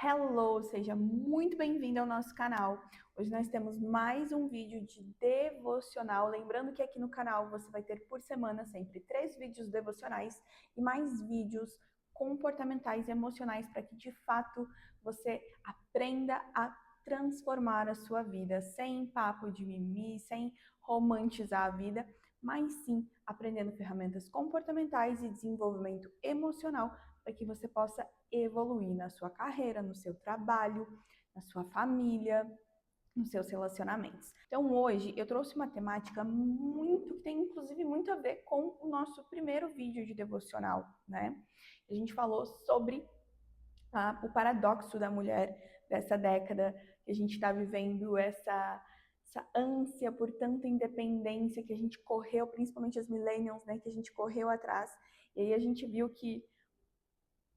Hello, seja muito bem-vindo ao nosso canal. Hoje nós temos mais um vídeo de devocional. Lembrando que aqui no canal você vai ter por semana sempre 3 vídeos devocionais e mais vídeos comportamentais e emocionais para que de fato você aprenda a transformar a sua vida, sem papo de mimimi, sem romantizar a vida, mas sim aprendendo ferramentas comportamentais e desenvolvimento emocional para que você possa evoluir na sua carreira, no seu trabalho, na sua família, nos seus relacionamentos. Então hoje eu trouxe uma temática que tem inclusive muito a ver com o nosso primeiro vídeo de devocional, né? A gente falou sobre o paradoxo da mulher dessa década, que a gente está vivendo essa ânsia por tanta independência que a gente correu, principalmente as millennials, né, que a gente correu atrás, e aí a gente viu que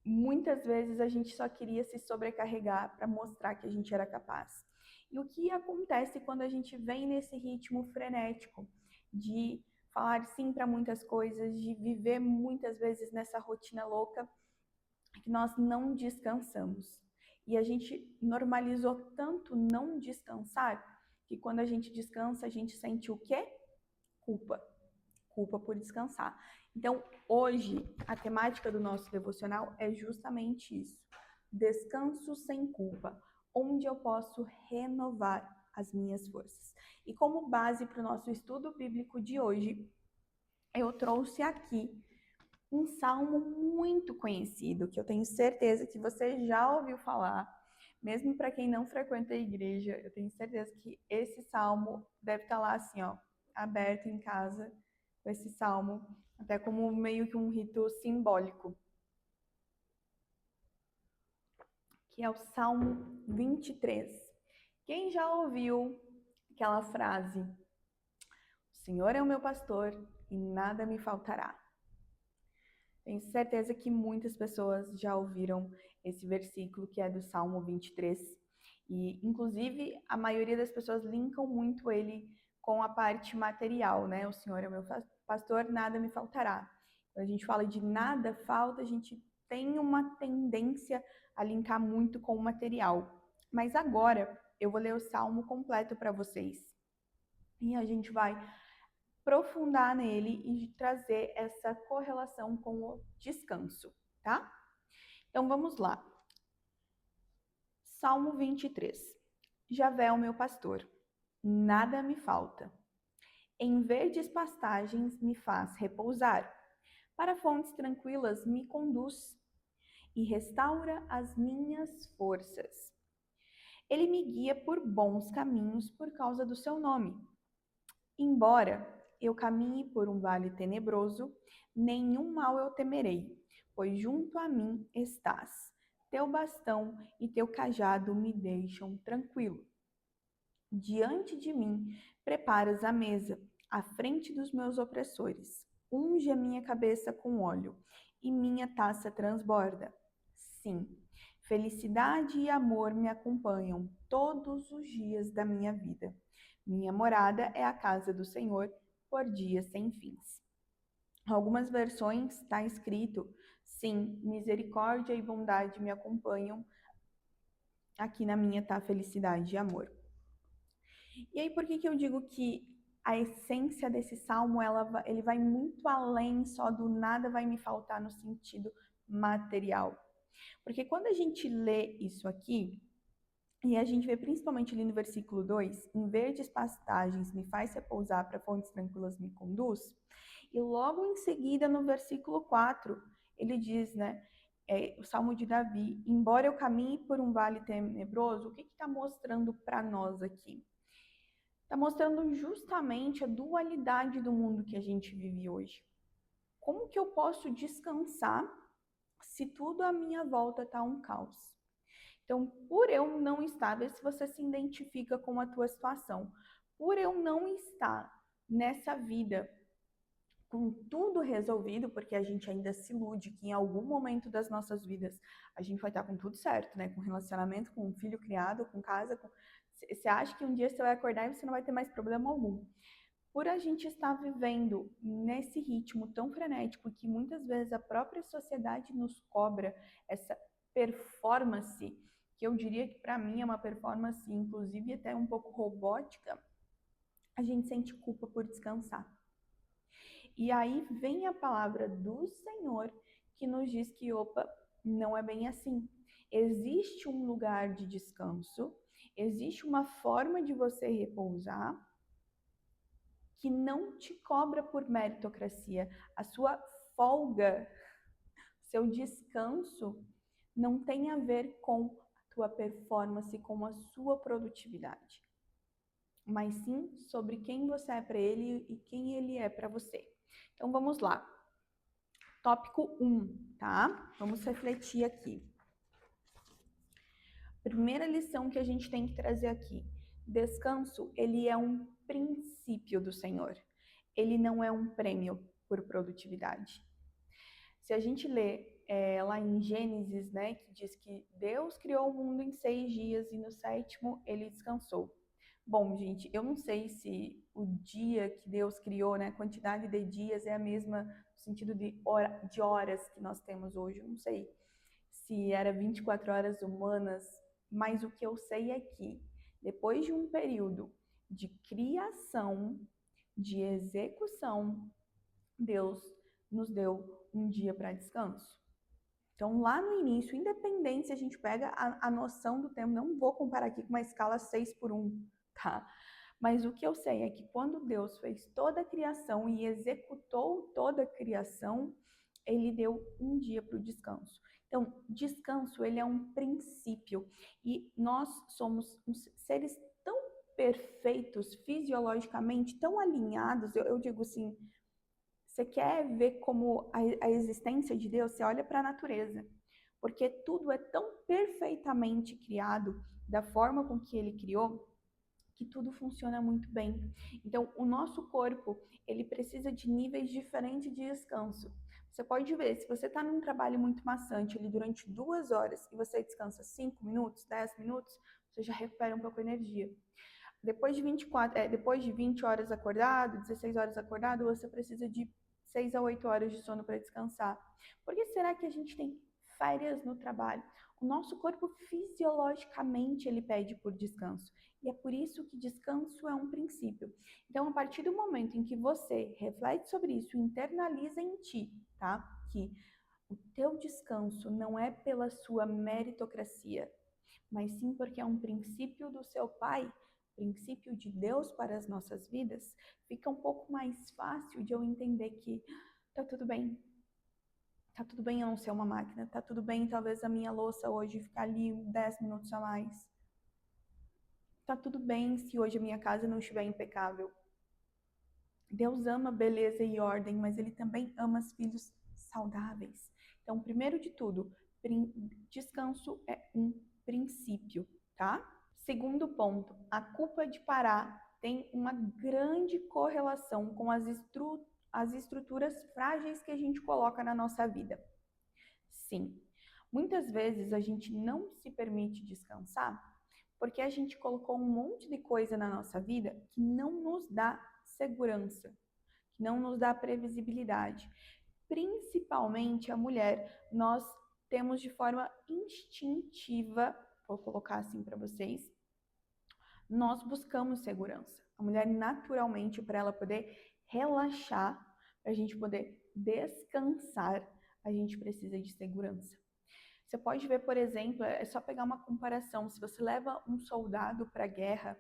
muitas vezes a gente só queria se sobrecarregar para mostrar que a gente era capaz. E o que acontece quando a gente vem nesse ritmo frenético de falar sim para muitas coisas, de viver muitas vezes nessa rotina louca, que nós não descansamos. E a gente normalizou tanto não descansar, que quando a gente descansa, a gente sente o quê? Culpa. Culpa por descansar. Então, hoje, a temática do nosso devocional é justamente isso. Descanso sem culpa, onde eu posso renovar as minhas forças. E como base para o nosso estudo bíblico de hoje, eu trouxe aqui um salmo muito conhecido, que eu tenho certeza que você já ouviu falar, mesmo para quem não frequenta a igreja, eu tenho certeza que esse salmo deve estar lá assim, ó, aberto em casa, com esse salmo, até como meio que um rito simbólico, que é o Salmo 23. Quem já ouviu aquela frase: "O Senhor é o meu pastor e nada me faltará"? Tenho certeza que muitas pessoas já ouviram esse versículo que é do Salmo 23. E, inclusive, a maioria das pessoas linkam muito ele com a parte material, né? O Senhor é o meu pastor, nada me faltará. Quando a gente fala de nada falta, a gente tem uma tendência a linkar muito com o material. Mas agora eu vou ler o Salmo completo para vocês. E a gente vai aprofundar nele e trazer essa correlação com o descanso, tá? Então vamos lá. Salmo 23. Javé é o meu pastor, nada me falta. Em verdes pastagens me faz repousar. Para fontes tranquilas me conduz e restaura as minhas forças. Ele me guia por bons caminhos por causa do seu nome. Embora eu caminhe por um vale tenebroso, nenhum mal eu temerei, pois junto a mim estás. Teu bastão e teu cajado me deixam tranquilo. Diante de mim preparas a mesa, à frente dos meus opressores. Unge a minha cabeça com óleo, e minha taça transborda. Sim, felicidade e amor me acompanham todos os dias da minha vida. Minha morada é a casa do Senhor por dias sem fins. Algumas versões está escrito: sim, misericórdia e bondade me acompanham. Aqui na minha tá felicidade e amor. E aí, por que eu digo que a essência desse salmo, ele vai muito além só do nada vai me faltar no sentido material? Porque quando a gente lê isso aqui, e a gente vê principalmente ali no versículo 2, em verdes pastagens me faz repousar, para fontes tranquilas me conduz. E logo em seguida, no versículo 4, ele diz, né, o Salmo de Davi: embora eu caminhe por um vale tenebroso, o que está mostrando para nós aqui? Está mostrando justamente a dualidade do mundo que a gente vive hoje. Como que eu posso descansar se tudo à minha volta está um caos? Então, por eu não estar, vê se você se identifica com a tua situação, por eu não estar nessa vida com tudo resolvido, porque a gente ainda se ilude que em algum momento das nossas vidas a gente vai estar com tudo certo, né? Com relacionamento, com um filho criado, com casa, você acha que um dia você vai acordar e você não vai ter mais problema algum. Por a gente estar vivendo nesse ritmo tão frenético que muitas vezes a própria sociedade nos cobra essa performance que eu diria que para mim é uma performance, inclusive até um pouco robótica, a gente sente culpa por descansar. E aí vem a palavra do Senhor que nos diz que, opa, não é bem assim. Existe um lugar de descanso, existe uma forma de você repousar que não te cobra por meritocracia. A sua folga, seu descanso, não tem a ver com a tua performance, com a sua produtividade, mas sim sobre quem você é para ele e quem ele é para você. Então vamos lá. Tópico 1, tá? Vamos refletir aqui. Primeira lição que a gente tem que trazer aqui. Descanso, ele é um princípio do Senhor. Ele não é um prêmio por produtividade. Se a gente lê lá em Gênesis, né, que diz que Deus criou o mundo em 6 dias e no 7º ele descansou. Bom, gente, eu não sei se o dia que Deus criou, né, a quantidade de dias é a mesma no sentido de horas que nós temos hoje. Eu não sei se era 24 horas humanas, mas o que eu sei é que depois de um período de criação, de execução, Deus nos deu um dia para descanso. Então, lá no início, independente se a gente pega a noção do tempo, não vou comparar aqui com uma escala 6:1, tá? Mas o que eu sei é que quando Deus fez toda a criação e executou toda a criação, ele deu um dia para o descanso. Então, descanso, ele é um princípio. E nós somos seres tão perfeitos, fisiologicamente, tão alinhados, eu digo assim, você quer ver como a existência de Deus? Você olha para a natureza, porque tudo é tão perfeitamente criado da forma com que ele criou, que tudo funciona muito bem. Então, o nosso corpo, ele precisa de níveis diferentes de descanso. Você pode ver, se você está num trabalho muito maçante ali durante 2 horas e você descansa 5 minutos, 10 minutos, você já recupera um pouco a energia. Depois de 20 horas acordado, 16 horas acordado, você precisa de 6 a 8 horas de sono para descansar. Por que será que a gente tem férias no trabalho? O nosso corpo fisiologicamente ele pede por descanso. E é por isso que descanso é um princípio. Então, a partir do momento em que você reflete sobre isso, internaliza em ti, tá? Que o teu descanso não é pela sua meritocracia, mas sim porque é um princípio do seu Pai, princípio de Deus para as nossas vidas, fica um pouco mais fácil de eu entender que tá tudo bem. Tá tudo bem eu não ser uma máquina, tá tudo bem talvez a minha louça hoje ficar ali 10 minutos a mais. Tá tudo bem se hoje a minha casa não estiver impecável. Deus ama beleza e ordem, mas Ele também ama os filhos saudáveis. Então, primeiro de tudo, descanso é um princípio, tá? Segundo ponto, a culpa de parar tem uma grande correlação com as estruturas frágeis que a gente coloca na nossa vida. Sim, muitas vezes a gente não se permite descansar porque a gente colocou um monte de coisa na nossa vida que não nos dá segurança, que não nos dá previsibilidade. Principalmente a mulher, nós temos de forma instintiva, vou colocar assim para vocês, nós buscamos segurança. A mulher, naturalmente, para ela poder relaxar, para a gente poder descansar, a gente precisa de segurança. Você pode ver, por exemplo, é só pegar uma comparação. Se você leva um soldado para a guerra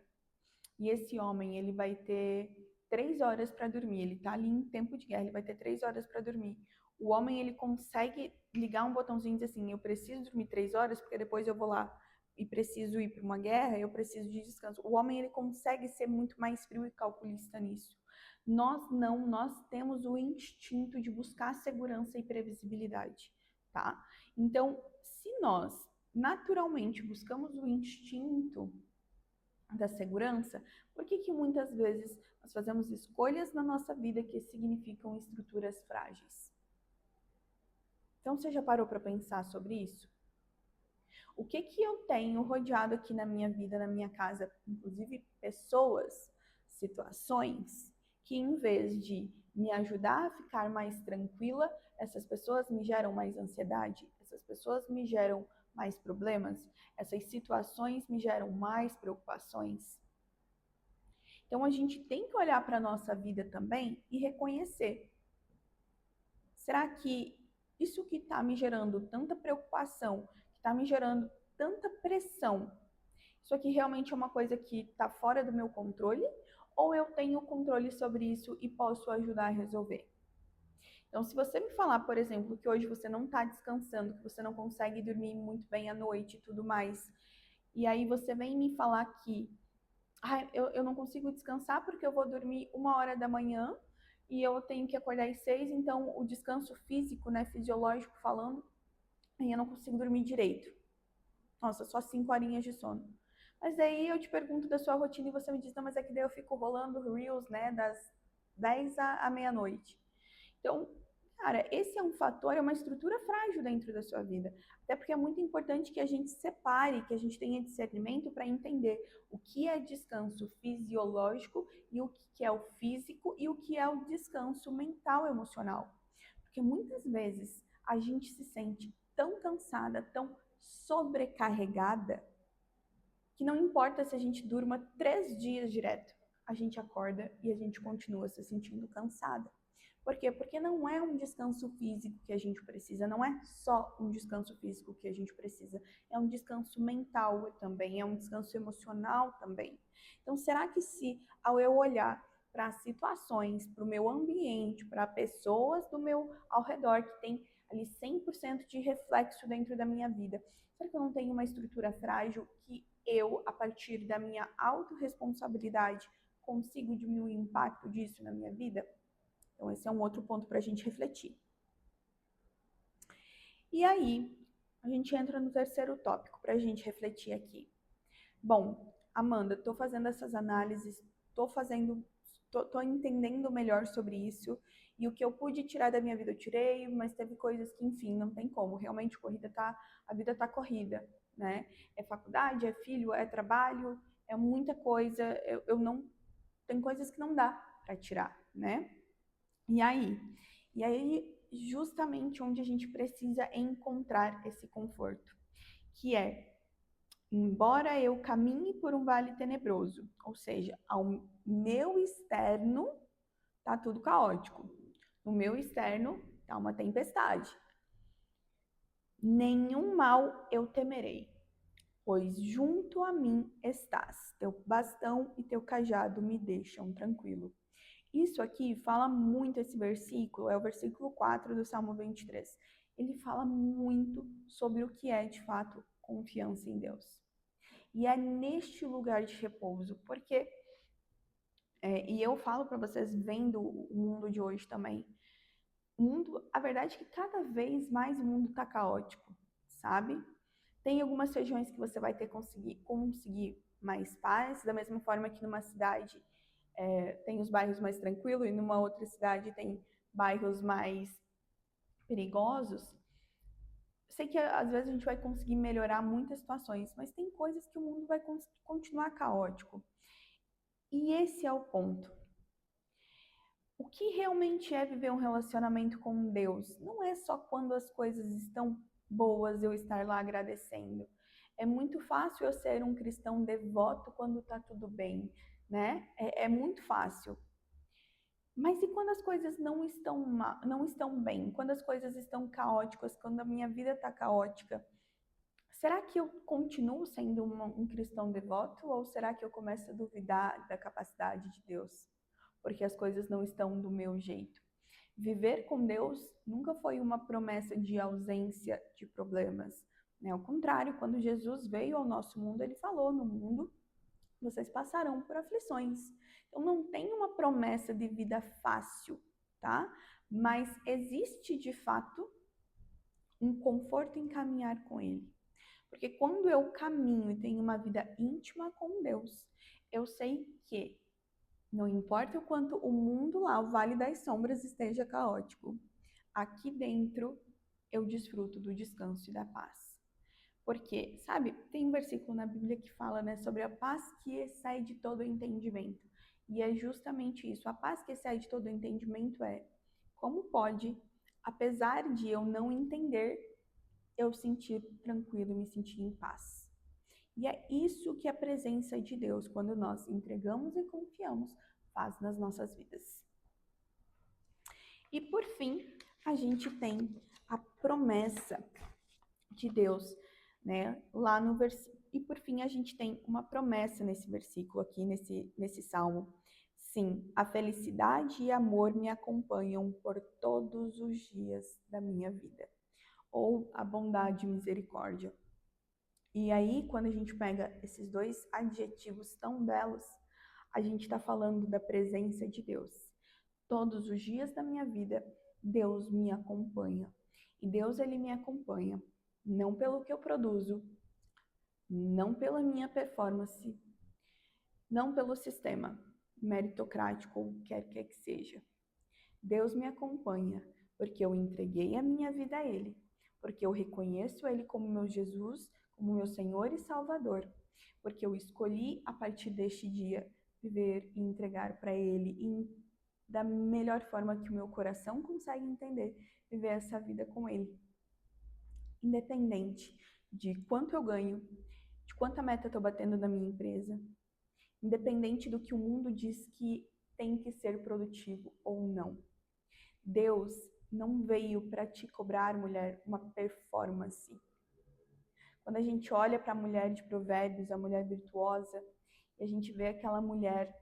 e esse homem ele vai ter 3 horas para dormir, ele está ali em tempo de guerra, ele vai ter 3 horas para dormir. O homem ele consegue ligar um botãozinho e dizer assim, eu preciso dormir 3 horas porque depois eu vou lá e preciso ir para uma guerra, eu preciso de descanso. O homem ele consegue ser muito mais frio e calculista nisso. Nós não, nós temos o instinto de buscar segurança e previsibilidade, tá? Então, se nós naturalmente buscamos o instinto da segurança, por que muitas vezes nós fazemos escolhas na nossa vida que significam estruturas frágeis? Então, você já parou para pensar sobre isso? O que eu tenho rodeado aqui na minha vida, na minha casa, inclusive pessoas, situações, que em vez de me ajudar a ficar mais tranquila, essas pessoas me geram mais ansiedade, essas pessoas me geram mais problemas? Essas situações me geram mais preocupações? Então a gente tem que olhar para a nossa vida também e reconhecer. Será que isso que está me gerando tanta preocupação, que está me gerando tanta pressão, isso aqui realmente é uma coisa que está fora do meu controle? Ou eu tenho controle sobre isso e posso ajudar a resolver? Então, se você me falar, por exemplo, que hoje você não está descansando, que você não consegue dormir muito bem à noite e tudo mais, e aí você vem me falar que eu não consigo descansar porque eu vou dormir 1 hora da manhã e eu tenho que acordar às 6, então o descanso físico, né, fisiológico falando, aí eu não consigo dormir direito. Nossa, só 5 horinhas de sono. Mas daí eu te pergunto da sua rotina e você me diz, não, mas é que daí eu fico rolando Reels, né, das 10 à meia-noite. Então, cara, esse é um fator, é uma estrutura frágil dentro da sua vida. Até porque é muito importante que a gente separe, que a gente tenha discernimento para entender o que é descanso fisiológico e o que é o físico e o que é o descanso mental emocional. Porque muitas vezes a gente se sente tão cansada, tão sobrecarregada, que não importa se a gente durma 3 dias direto, a gente acorda e a gente continua se sentindo cansada. Por quê? Porque não é um descanso físico que a gente precisa, não é só um descanso físico que a gente precisa, é um descanso mental também, é um descanso emocional também. Então, será que se ao eu olhar para as situações, para o meu ambiente, para pessoas do meu ao redor que tem ali 100% de reflexo dentro da minha vida, será que eu não tenho uma estrutura frágil que eu, a partir da minha autorresponsabilidade, consigo diminuir o impacto disso na minha vida? Então, esse é um outro ponto para a gente refletir. E aí, a gente entra no terceiro tópico para a gente refletir aqui. Bom, Amanda, estou fazendo essas análises, estou entendendo melhor sobre isso, e o que eu pude tirar da minha vida eu tirei, mas teve coisas que, enfim, não tem como. Realmente, a vida tá corrida, né? É faculdade, é filho, é trabalho, é muita coisa. Eu não, tem coisas que não dá para tirar, né? E aí? E aí, justamente onde a gente precisa encontrar esse conforto, que é, embora eu caminhe por um vale tenebroso, ou seja, ao meu externo tá tudo caótico, no meu externo tá uma tempestade. Nenhum mal eu temerei, pois junto a mim estás. Teu bastão e teu cajado me deixam tranquilo. Isso aqui fala muito, esse versículo, é o versículo 4 do Salmo 23. Ele fala muito sobre o que é, de fato, confiança em Deus. E é neste lugar de repouso, porque, e eu falo para vocês, vendo o mundo de hoje também, o mundo, a verdade é que cada vez mais o mundo está caótico, sabe? Tem algumas regiões que você vai ter conseguir mais paz, da mesma forma que numa cidade tem os bairros mais tranquilos e numa outra cidade tem bairros mais perigosos. Sei que às vezes a gente vai conseguir melhorar muitas situações, mas tem coisas que o mundo vai continuar caótico. E esse é o ponto. O que realmente é viver um relacionamento com Deus? Não é só quando as coisas estão boas eu estar lá agradecendo. É muito fácil eu ser um cristão devoto quando está tudo bem, né? É muito fácil. Mas e quando as coisas não estão bem? Quando as coisas estão caóticas? Quando a minha vida está caótica? Será que eu continuo sendo um cristão devoto? Ou será que eu começo a duvidar da capacidade de Deus? Porque as coisas não estão do meu jeito. Viver com Deus nunca foi uma promessa de ausência de problemas, né? Ao contrário, quando Jesus veio ao nosso mundo, ele falou: no mundo vocês passarão por aflições. Então não tem uma promessa de vida fácil, tá? Mas existe de fato um conforto em caminhar com Ele. Porque quando eu caminho e tenho uma vida íntima com Deus, eu sei que não importa o quanto o mundo lá, o Vale das Sombras, esteja caótico, aqui dentro eu desfruto do descanso e da paz. Porque, sabe, tem um versículo na Bíblia que fala, né, sobre a paz que excede de todo entendimento. E é justamente isso. A paz que excede de todo entendimento é como pode, apesar de eu não entender, eu sentir tranquilo, me sentir em paz. E é isso que a presença de Deus, quando nós entregamos e confiamos, faz nas nossas vidas. E por fim, a gente tem a promessa de Deus, né? Lá no versículo. E por fim, a gente tem uma promessa nesse versículo aqui, nesse salmo. Sim, a felicidade e amor me acompanham por todos os dias da minha vida. Ou a bondade e misericórdia. E aí, quando a gente pega esses dois adjetivos tão belos, a gente está falando da presença de Deus. Todos os dias da minha vida, Deus me acompanha. E Deus, ele me acompanha, não pelo que eu produzo, não pela minha performance, não pelo sistema meritocrático ou quer que seja. Deus me acompanha porque eu entreguei a minha vida a Ele, porque eu reconheço Ele como meu Jesus, como meu Senhor e Salvador, porque eu escolhi a partir deste dia viver e entregar para Ele da melhor forma que o meu coração consegue entender, viver essa vida com Ele. Independente de quanto eu ganho, de quanta meta eu estou batendo na minha empresa, independente do que o mundo diz que tem que ser produtivo ou não. Deus não veio para te cobrar, mulher, uma performance. Quando a gente olha para a mulher de Provérbios, a mulher virtuosa, e a gente vê aquela mulher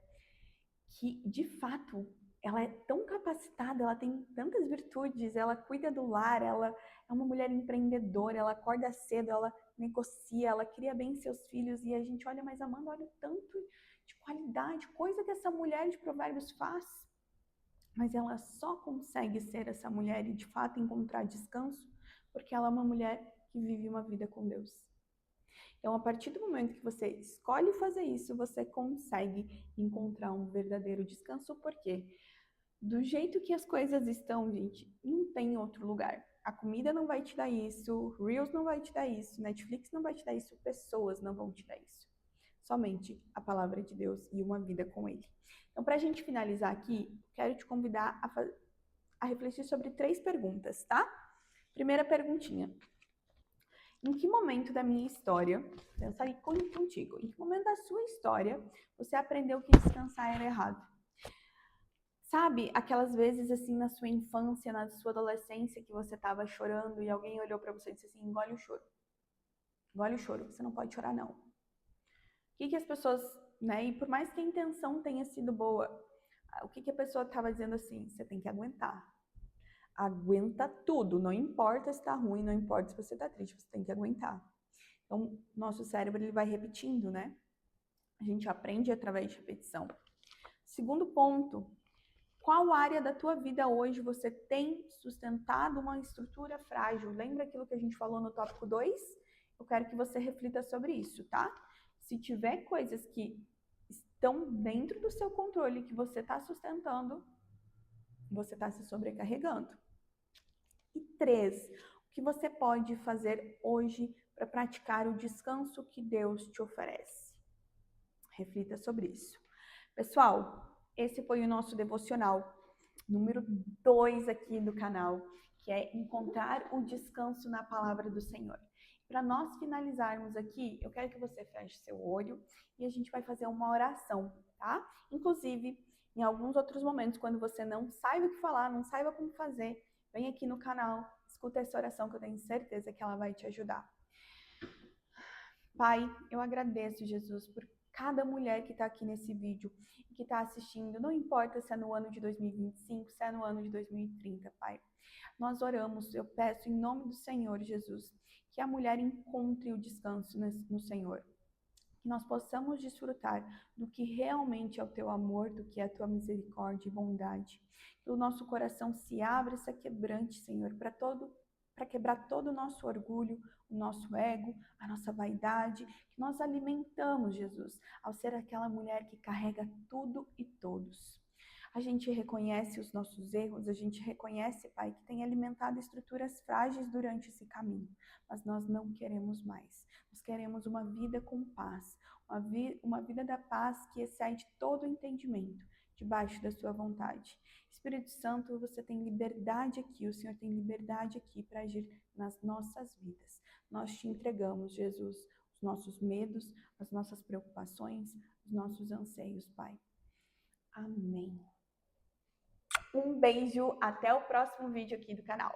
que, de fato, ela é tão capacitada, ela tem tantas virtudes, ela cuida do lar, ela é uma mulher empreendedora, ela acorda cedo, ela negocia, ela cria bem seus filhos, e a gente olha, mas Amanda, olha o tanto de qualidade, coisa que essa mulher de Provérbios faz. Mas ela só consegue ser essa mulher e de fato encontrar descanso porque ela é uma mulher que vive uma vida com Deus. Então, a partir do momento que você escolhe fazer isso, você consegue encontrar um verdadeiro descanso, porque do jeito que as coisas estão, gente, não tem outro lugar. A comida não vai te dar isso, Reels não vai te dar isso, Netflix não vai te dar isso, pessoas não vão te dar isso. Somente a palavra de Deus e uma vida com Ele. Então, para a gente finalizar aqui, quero te convidar a refletir sobre 3 perguntas, tá? Primeira perguntinha. Em que momento da minha história, pensa aí contigo, em que momento da sua história você aprendeu que descansar era errado? Sabe, aquelas vezes assim na sua infância, na sua adolescência, que você estava chorando e alguém olhou para você e disse assim, engole o choro. Engole o choro, você não pode chorar não. O que as pessoas, né, e por mais que a intenção tenha sido boa, o que a pessoa estava dizendo assim, você tem que aguentar. Aguenta tudo, não importa se está ruim, não importa se você está triste, você tem que aguentar. Então, nosso cérebro ele vai repetindo, né? A gente aprende através de repetição. Segundo ponto, qual área da tua vida hoje você tem sustentado uma estrutura frágil? Lembra aquilo que a gente falou no tópico 2? Eu quero que você reflita sobre isso, tá? Se tiver coisas que estão dentro do seu controle, que você está sustentando, você está se sobrecarregando. E 3, o que você pode fazer hoje para praticar o descanso que Deus te oferece? Reflita sobre isso. Pessoal, esse foi o nosso devocional número 2 aqui do canal, que é encontrar o descanso na palavra do Senhor. Para nós finalizarmos aqui, eu quero que você feche seu olho e a gente vai fazer uma oração, tá? Inclusive, em alguns outros momentos, quando você não saiba o que falar, não saiba como fazer, vem aqui no canal, escuta essa oração que eu tenho certeza que ela vai te ajudar. Pai, eu agradeço, Jesus, por cada mulher que está aqui nesse vídeo, que está assistindo, não importa se é no ano de 2025, se é no ano de 2030, Pai. Nós oramos, eu peço em nome do Senhor, Jesus, que a mulher encontre o descanso no Senhor. Que nós possamos desfrutar do que realmente é o teu amor, do que é a tua misericórdia e bondade. Que o nosso coração se abra e se quebrante, Senhor, para quebrar todo o nosso orgulho, o nosso ego, a nossa vaidade, que nós alimentamos, Jesus, ao ser aquela mulher que carrega tudo e todos. A gente reconhece os nossos erros, a gente reconhece, Pai, que tem alimentado estruturas frágeis durante esse caminho, mas nós não queremos mais. Nós queremos uma vida com paz, uma vida da paz que excede todo o entendimento, debaixo da sua vontade. Espírito Santo, você tem liberdade aqui, o Senhor tem liberdade aqui para agir nas nossas vidas. Nós te entregamos, Jesus, os nossos medos, as nossas preocupações, os nossos anseios, Pai. Amém. Um beijo, até o próximo vídeo aqui do canal.